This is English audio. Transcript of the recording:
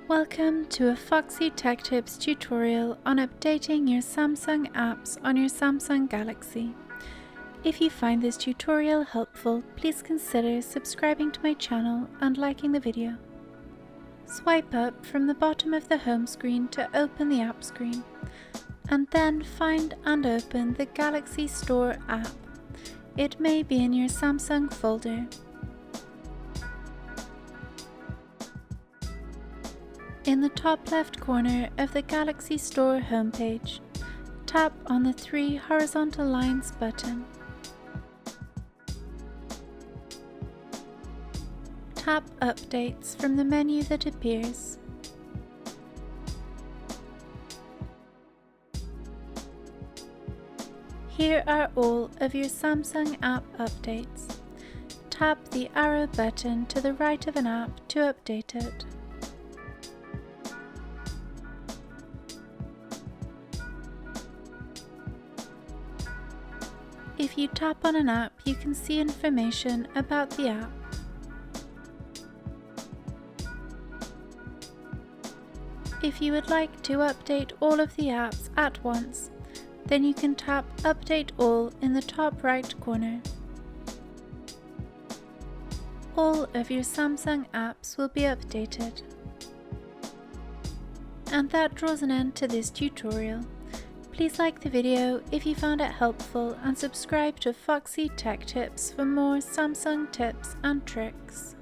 Welcome to a Foxy Tech Tips tutorial on updating your Samsung apps on your Samsung Galaxy. If you find this tutorial helpful, please consider subscribing to my channel and liking the video. Swipe up from the bottom of the home screen to open the app screen, and then find and open the Galaxy Store app. It may be in your Samsung folder. In the top left corner of the Galaxy Store homepage, tap on the 3 horizontal lines button. Tap Updates from the menu that appears. Here are all of your Samsung app updates. Tap the arrow button to the right of an app to update it. If you tap on an app, you can see information about the app. If you would like to update all of the apps at once, then you can tap Update All in the top right corner. All of your Samsung apps will be updated. And that draws an end to this tutorial. Please like the video if you found it helpful and subscribe to Foxy Tech Tips for more Samsung tips and tricks.